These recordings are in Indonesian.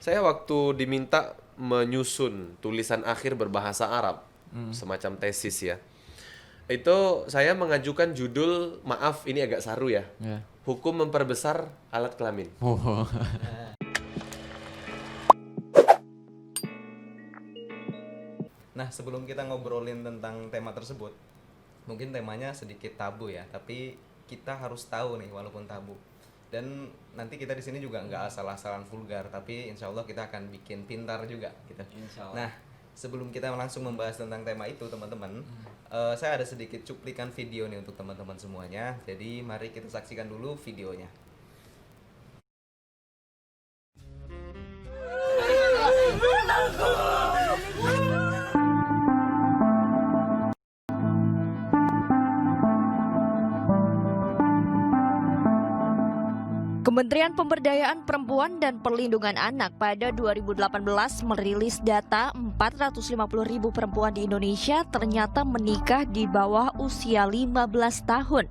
Saya waktu diminta menyusun tulisan akhir berbahasa Arab, semacam tesis ya. Itu saya mengajukan judul, maaf ini agak saru ya. Ya. Hukum memperbesar alat kelamin. Oh. Nah, sebelum kita ngobrolin tentang tema tersebut, mungkin temanya sedikit tabu ya, tapi kita harus tahu nih walaupun tabu. Dan nanti kita di sini juga nggak asal-asalan vulgar, tapi insya Allah kita akan bikin pintar juga gitu. Insya Allah. Nah, sebelum kita langsung membahas tentang tema itu teman-teman, saya ada sedikit cuplikan video nih untuk teman-teman semuanya. Jadi mari kita saksikan dulu videonya. Kementerian Pemberdayaan Perempuan dan Perlindungan Anak pada 2018 merilis data 450.000 perempuan di Indonesia ternyata menikah di bawah usia 15 tahun.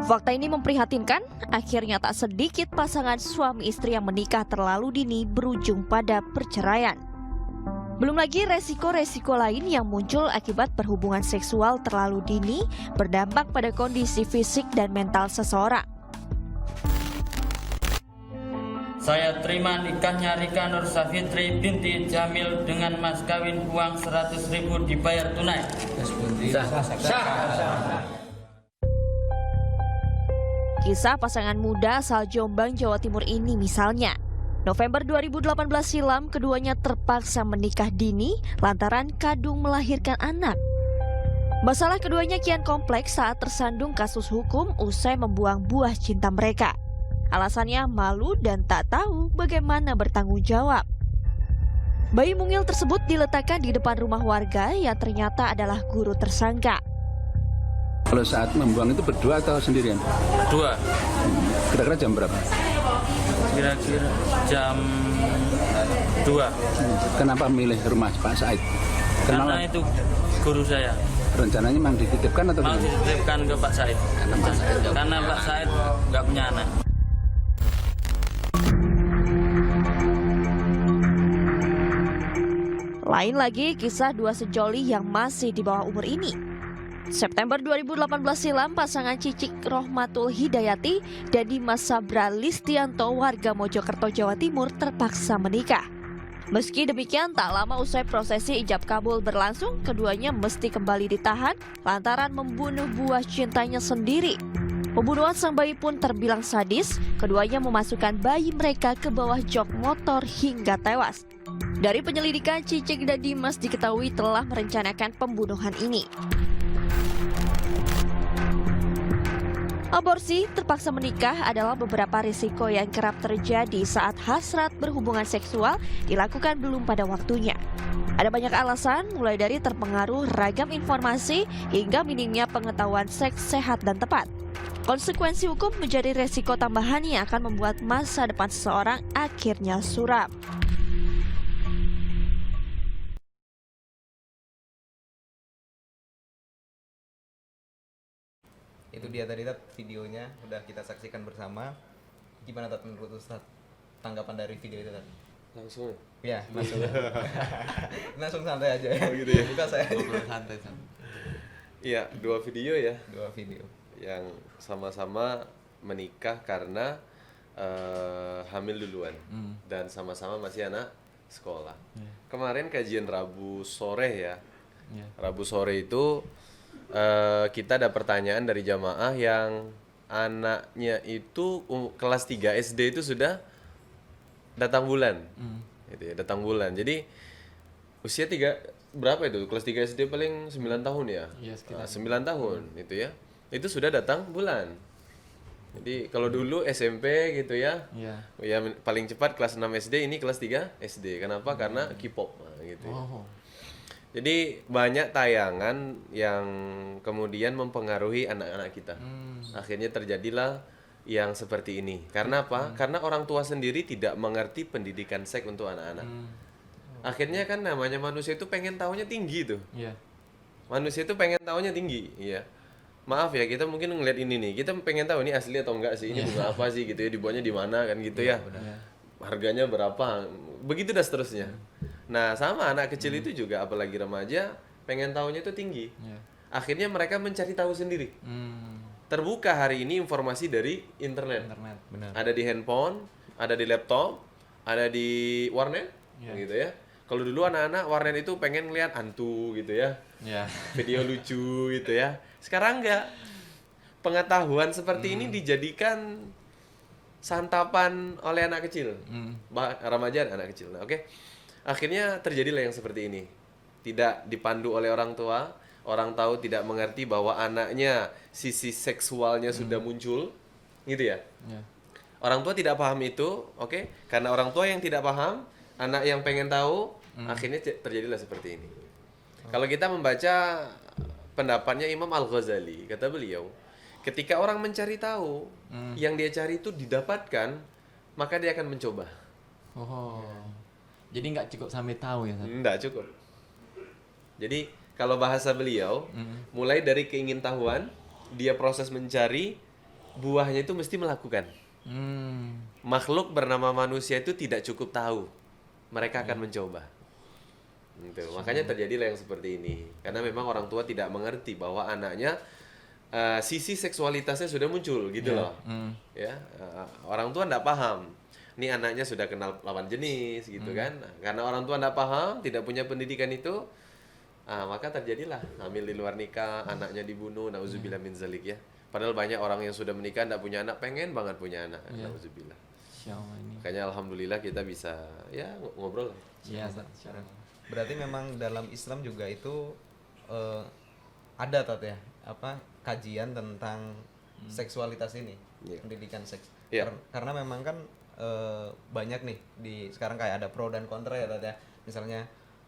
Fakta ini memprihatinkan, akhirnya tak sedikit pasangan suami istri yang menikah terlalu dini berujung pada perceraian. Belum lagi resiko-resiko lain yang muncul akibat perhubungan seksual terlalu dini berdampak pada kondisi fisik dan mental seseorang. Saya terima nikahnya Rika Nur Safitri binti Jamil dengan mas kawin uang 100.000 dibayar tunai. Kisah pasangan muda asal Jombang, Jawa Timur ini misalnya. November 2018 silam, keduanya terpaksa menikah dini lantaran kadung melahirkan anak. Masalah keduanya kian kompleks saat tersandung kasus hukum usai membuang buah cinta mereka. Alasannya malu dan tak tahu bagaimana bertanggung jawab. Bayi mungil tersebut diletakkan di depan rumah warga yang ternyata adalah guru tersangka. Kalau saat membuang itu berdua atau sendirian? Dua. Kira-kira jam berapa? Kira-kira jam 2. Kenapa milih rumah Pak Said? Karena itu guru saya. Rencananya memang dititipkan atau Mau gimana? dititipkan ke Pak Said. Karena Pak Said nggak punya anak. Lain lagi kisah dua sejoli yang masih di bawah umur ini. September 2018 silam, pasangan Cicik Rohmatul Hidayati dan Dimas Sabra Listianto warga Mojokerto, Jawa Timur terpaksa menikah. Meski demikian, tak lama usai prosesi ijab kabul berlangsung, keduanya mesti kembali ditahan lantaran membunuh buah cintanya sendiri. Pembunuhan sang bayi pun terbilang sadis, keduanya memasukkan bayi mereka ke bawah jok motor hingga tewas. Dari penyelidikan, Cicik dan Dimas diketahui telah merencanakan pembunuhan ini. Aborsi, terpaksa menikah adalah beberapa risiko yang kerap terjadi saat hasrat berhubungan seksual dilakukan belum pada waktunya. Ada banyak alasan, mulai dari terpengaruh ragam informasi hingga minimnya pengetahuan seks sehat dan tepat. Konsekuensi hukum menjadi risiko tambahan yang akan membuat masa depan seseorang akhirnya suram. Itu dia tadi Tat, videonya udah kita saksikan bersama. Gimana Tat menurut Ustaz tanggapan dari video itu Tat? Langsung. Ya, langsung. Langsung santai aja ya. Oh, gitu ya? Buka saya. santai. Iya, dua video ya Dua video. yang sama-sama menikah karena hamil duluan dan sama-sama masih anak sekolah. Kemarin kajian Rabu sore ya. Rabu sore itu kita ada pertanyaan dari jamaah yang anaknya itu kelas 3 SD itu sudah datang bulan. Gitu ya, datang bulan. Jadi usia berapa itu? Kelas 3 SD paling 9 tahun ya? Iya, sekitar 9 tahun itu ya. Itu sudah datang bulan. Jadi kalau dulu SMP gitu ya. Iya. Ya paling cepat kelas 6 SD, ini kelas 3 SD. Kenapa? Karena K-pop gitu ya. Oh. Jadi banyak tayangan yang kemudian mempengaruhi anak-anak kita. Akhirnya terjadilah yang seperti ini. Karena apa? Karena orang tua sendiri tidak mengerti pendidikan seks untuk anak-anak. Akhirnya kan namanya manusia itu pengen tahunya tinggi tuh. Iya. Manusia itu pengen tahunya tinggi, iya. maaf ya, kita mungkin ngeliat ini nih, kita pengen tahu ini asli atau enggak sih, ini bunga apa sih gitu ya, dibuatnya di mana kan gitu ya, harganya berapa, begitu dan seterusnya. Nah sama anak kecil itu juga, apalagi remaja, pengen tahunya itu tinggi. Akhirnya mereka mencari tahu sendiri. Terbuka hari ini informasi dari internet. Benar. Ada di handphone, ada di laptop, ada di warnet, gitu ya. Kalau dulu anak-anak warnet itu pengen ngeliat hantu gitu ya, video lucu gitu ya. Sekarang enggak. Pengetahuan seperti ini dijadikan santapan oleh anak kecil, remaja dan anak kecil. Nah, oke. Akhirnya terjadilah yang seperti ini. Tidak dipandu oleh orang tua, orang tahu tidak mengerti bahwa anaknya sisi seksualnya sudah muncul, gitu ya. Orang tua tidak paham itu, oke? Karena orang tua yang tidak paham, anak yang pengen tahu, akhirnya terjadilah seperti ini. Kalau kita membaca pendapatnya Imam Al-Ghazali, kata beliau, ketika orang mencari tahu, yang dia cari itu didapatkan, maka dia akan mencoba. Jadi nggak cukup sampai tahu ya? Nggak cukup. Jadi kalau bahasa beliau, mulai dari keingintahuan, dia proses mencari, buahnya itu mesti melakukan. Makhluk bernama manusia itu tidak cukup tahu, mereka akan mencoba. Gitu. Makanya terjadilah yang seperti ini. Karena memang orang tua tidak mengerti bahwa anaknya sisi seksualitasnya sudah muncul, gitu loh. Ya, orang tua tidak paham. Ini anaknya sudah kenal lawan jenis, gitu kan? Nah, karena orang tua tidak paham, tidak punya pendidikan itu. Maka terjadilah hamil di luar nikah, anaknya dibunuh, nauzubillah min zalik ya. Padahal banyak orang yang sudah menikah tidak punya anak, pengen banget punya anak, nauzubillah. Makanya alhamdulillah kita bisa ya ngobrol. Iya, Berarti memang dalam Islam juga itu ada ya, kajian tentang seksualitas ini, pendidikan seks. Karena memang kan banyak nih sekarang kayak ada pro dan kontra ya Tat ya. Misalnya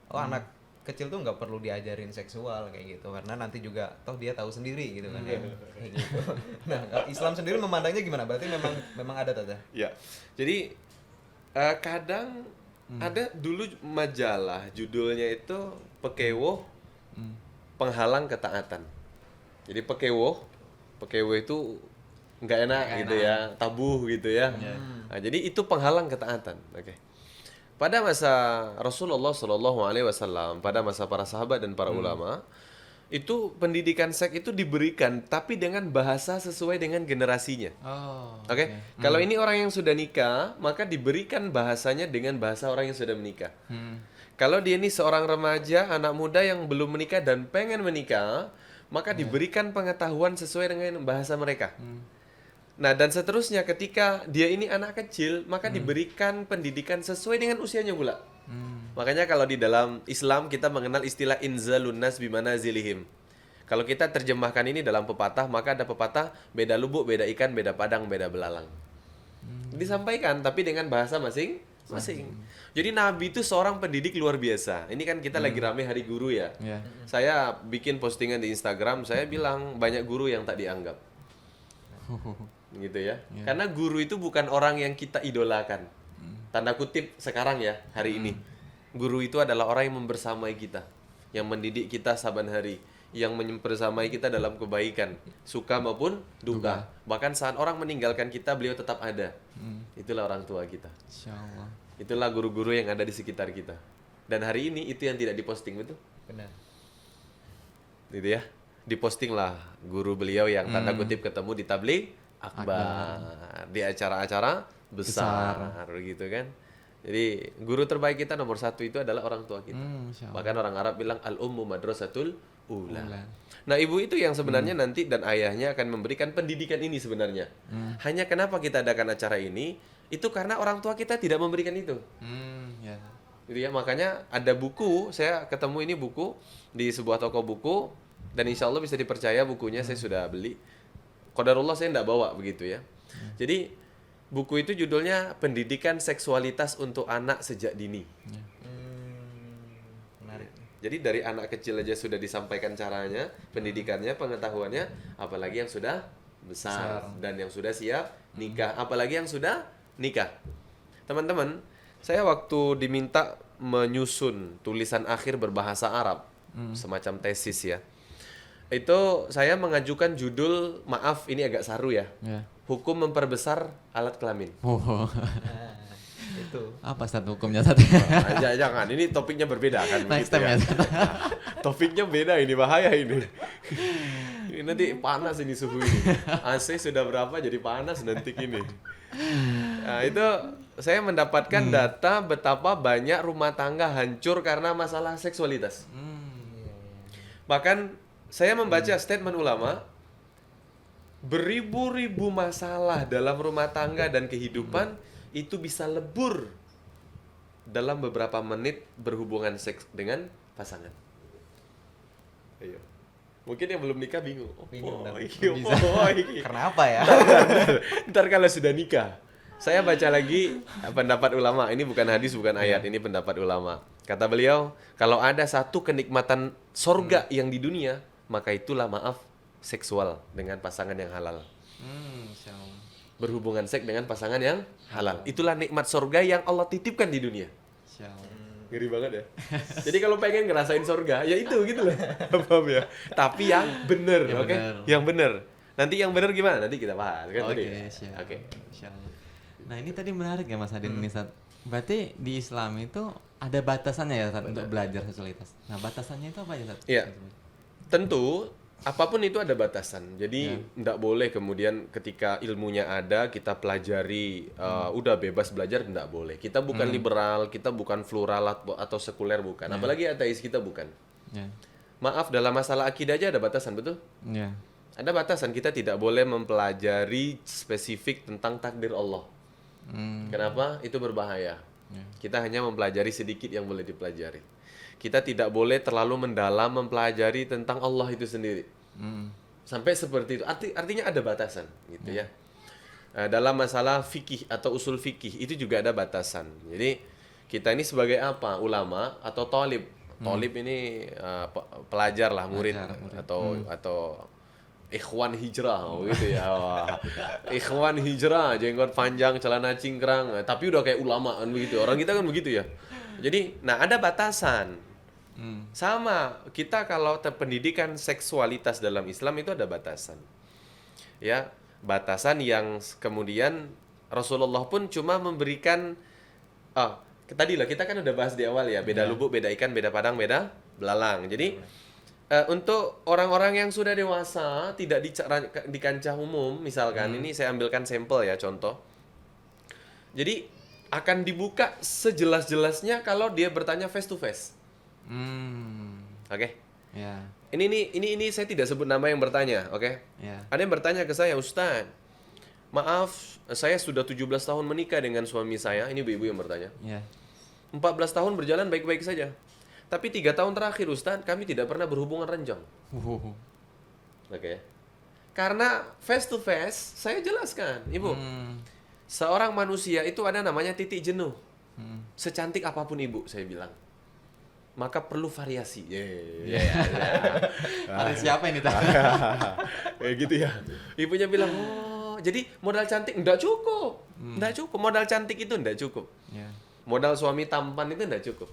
anak kecil tuh nggak perlu diajarin seksual kayak gitu karena nanti juga toh dia tahu sendiri gitu kan. Kayak gitu. Nah, Islam sendiri memandangnya gimana? Berarti memang ada Tat ya? Ya. Jadi kadang ada dulu majalah judulnya itu Pekewoh Penghalang Ketaatan. Jadi Pekewoh itu nggak enak gitu ya, tabu gitu ya. Nah, jadi itu penghalang ketaatan. Oke. Pada masa Rasulullah SAW, pada masa para sahabat dan para ulama, itu pendidikan seks itu diberikan, tapi dengan bahasa sesuai dengan generasinya. Oke. Kalau ini orang yang sudah nikah, maka diberikan bahasanya dengan bahasa orang yang sudah menikah. Kalau dia ini seorang remaja, anak muda yang belum menikah dan pengen menikah, maka diberikan pengetahuan sesuai dengan bahasa mereka. Nah, dan seterusnya ketika dia ini anak kecil, maka diberikan pendidikan sesuai dengan usianya pula. Makanya kalau di dalam Islam kita mengenal istilah inzalun nas bimanazilihim. Kalau kita terjemahkan ini dalam pepatah, maka ada pepatah beda lubuk, beda ikan, beda padang, beda belalang. Disampaikan tapi dengan bahasa masing-masing. Jadi Nabi itu seorang pendidik luar biasa. Ini kan kita lagi rame hari guru ya. Saya bikin postingan di Instagram, saya bilang banyak guru yang tak dianggap. Gitu ya. Karena guru itu bukan orang yang kita idolakan. Tanda kutip sekarang ya, hari ini. Guru itu adalah orang yang membersamai kita, yang mendidik kita saban hari, yang membersamai kita dalam kebaikan, suka maupun duka. Bahkan saat orang meninggalkan kita, beliau tetap ada. Itulah orang tua kita. Insyaallah. Itulah guru-guru yang ada di sekitar kita. Dan hari ini itu yang tidak diposting, betul? Benar. Gitu ya. Diposting lah guru beliau yang tanda kutip ketemu di tabligh akbar, di acara-acara besar gitu kan. Jadi guru terbaik kita nomor satu itu adalah orang tua kita. Bahkan orang Arab bilang al-ummu madrasatul ula. Nah, ibu itu yang sebenarnya nanti dan ayahnya akan memberikan pendidikan ini sebenarnya. Hanya kenapa kita adakan acara ini? Itu karena orang tua kita tidak memberikan itu. Gitu ya, makanya ada buku, saya ketemu ini buku di sebuah toko buku dan insya Allah bisa dipercaya bukunya saya sudah beli. Qadarullah saya tidak bawa begitu ya. Jadi buku itu judulnya Pendidikan Seksualitas untuk Anak Sejak Dini. Menarik. Jadi dari anak kecil aja sudah disampaikan caranya, pendidikannya, pengetahuannya, apalagi yang sudah besar dan yang sudah siap nikah, apalagi yang sudah nikah. Teman-teman, saya waktu diminta menyusun tulisan akhir berbahasa Arab, semacam tesis ya. Itu saya mengajukan judul, maaf ini agak saru ya. Ya. Hukum memperbesar alat kelamin. Oh. Nah, itu. Apa satu hukumnya Sat? Jangan, ini topiknya berbeda kan. Next begitu time ya. Sat. Topiknya beda, ini bahaya ini. Ini nanti panas ini suhu ini. AC sudah berapa jadi panas nanti ini. Nah, itu saya mendapatkan data betapa banyak rumah tangga hancur karena masalah seksualitas. Bahkan saya membaca statement ulama, beribu-ribu masalah dalam rumah tangga dan kehidupan itu bisa lebur dalam beberapa menit berhubungan seks dengan pasangan. Ayo. Mungkin yang belum nikah bingung. Bingung, Karena Kenapa ya? ntar kalau sudah nikah. Saya baca lagi pendapat ulama. Ini bukan hadis, bukan ayat. Ini pendapat ulama. Kata beliau, kalau ada satu kenikmatan sorga yang di dunia, maka itulah maaf seksual dengan pasangan yang halal. Insyaallah. Berhubungan seks dengan pasangan yang halal. Itulah nikmat sorga yang Allah titipkan di dunia. Insyaallah. Ngeri banget ya. Jadi kalau pengen ngerasain sorga, ya itu gitu loh. Paham ya? Tapi yang bener, Yang oke? bener. Yang bener. Nanti yang bener gimana? Nanti kita bahas kan Oke, tadi. siap. Oke. Insyaallah. Nah, ini tadi menarik ya Mas Adin ini Sat. Berarti di Islam itu ada batasannya ya Sat untuk belajar seksualitas. Nah, batasannya itu apa ya Sat? Iya. Tentu apapun itu ada batasan. Jadi tidak boleh kemudian ketika ilmunya ada kita pelajari udah bebas belajar, tidak boleh. Kita bukan liberal, kita bukan plural atau sekuler bukan. Apalagi ateis kita bukan. Ya. Maaf, dalam masalah akidah aja ada batasan, betul? Ya. Ada batasan, kita tidak boleh mempelajari spesifik tentang takdir Allah. Kenapa? Itu berbahaya. Kita hanya mempelajari sedikit yang boleh dipelajari. Kita tidak boleh terlalu mendalam mempelajari tentang Allah itu sendiri. Sampai seperti itu. Artinya ada batasan, gitu ya. Dalam masalah fikih atau usul fikih itu juga ada batasan. Jadi kita ini sebagai apa? Ulama atau thalib. Thalib ini pelajar lah, murid. Atau ikhwan hijrah gitu ya. Wah. Ikhwan hijrah, jenggot panjang, celana cingkrang, tapi udah kayak ulama kan begitu. Orang kita kan begitu ya. Jadi, nah ada batasan. Sama, kita kalau pendidikan seksualitas dalam Islam itu ada batasan. Ya, batasan yang kemudian Rasulullah pun cuma memberikan tadi lah kita kan udah bahas di awal ya, beda lubuk, beda ikan, beda padang, beda belalang. Jadi untuk orang-orang yang sudah dewasa, tidak di kancah umum, misalkan ini saya ambilkan sampel ya, contoh. Jadi akan dibuka sejelas-jelasnya kalau dia bertanya face to face. Oke. Ya. Ini saya tidak sebut nama yang bertanya, oke? Ya. Ada yang bertanya ke saya, Ustaz, maaf, saya sudah 17 tahun menikah dengan suami saya. Ini ibu-ibu yang bertanya. Ya. 14 tahun berjalan baik-baik saja. Tapi 3 tahun terakhir Ustaz, kami tidak pernah berhubungan ranjang. Oke. Karena face to face, saya jelaskan, Ibu. Seorang manusia itu ada namanya titik jenuh. Secantik apapun Ibu, saya bilang. Maka perlu variasi. Ada siapa ini tadi? Kayak gitu ya. Ibunya bilang, "Oh, jadi modal cantik enggak cukup." Enggak cukup. Modal cantik itu enggak cukup. Ya. Modal suami tampan itu enggak cukup.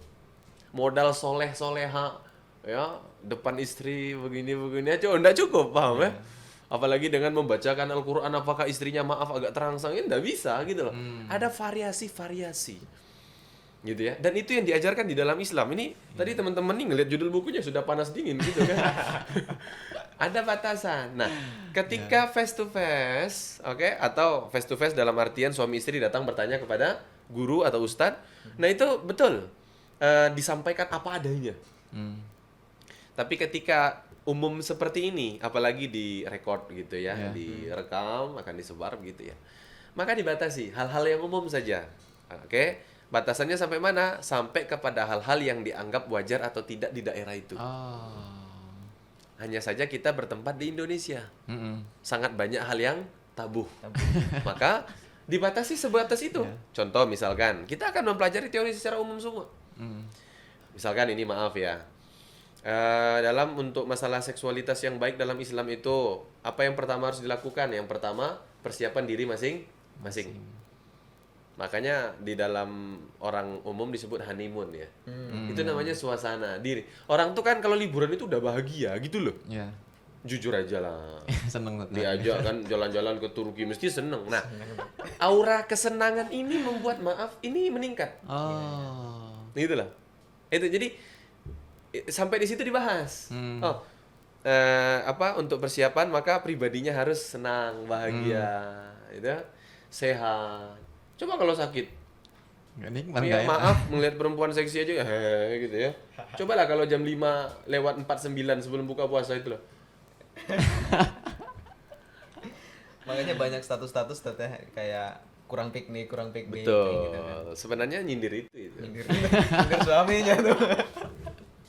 Modal soleha ya, depan istri begini aja enggak cukup, paham ya? Apalagi dengan membacakan Al-Qur'an, apakah istrinya maaf agak terangsang, enggak bisa gitu loh. Ada variasi-variasi. Gitu ya. Dan itu yang diajarkan di dalam Islam. Ini tadi teman-teman nih ngelihat judul bukunya sudah panas dingin gitu kan. Ada batasan. Nah, ketika face to face, oke, atau face to face dalam artian suami istri datang bertanya kepada guru atau ustadz. Nah, itu betul. Disampaikan apa adanya. Tapi ketika umum seperti ini, apalagi direkod gitu ya, direkam, akan disebar gitu ya, maka dibatasi hal-hal yang umum saja. Oke. Batasannya sampai mana? Sampai kepada hal-hal yang dianggap wajar atau tidak di daerah itu. Hanya saja kita bertempat di Indonesia. Sangat banyak hal yang tabu. Maka dibatasi sebatas itu. Contoh misalkan, kita akan mempelajari teori secara umum semua. Misalkan ini maaf ya. Dalam untuk masalah seksualitas yang baik dalam Islam itu, apa yang pertama harus dilakukan? Yang pertama, persiapan diri masing-masing. Makanya di dalam orang umum disebut honeymoon ya. Itu namanya suasana diri. Orang tuh kan kalau liburan itu udah bahagia gitu loh. jujur aja lah. Seneng Tat. Diajak kan jalan-jalan ke Turki mesti seneng. Nah, aura kesenangan ini membuat maaf ini meningkat. Oh. Itulah. Itu jadi sampai di situ dibahas. Oh, untuk persiapan maka pribadinya harus senang, bahagia, gitu, sehat. Coba kalau sakit, Gak nikmat ya, gak ya? maaf melihat perempuan seksi aja gitu ya. Cobalah kalau jam 5 lewat 49 sebelum buka puasa itu loh. Makanya banyak status-status teteh kayak kurang piknik Betul. kayak gitu kan. Sebenarnya nyindir itu. Nyindir suaminya tuh.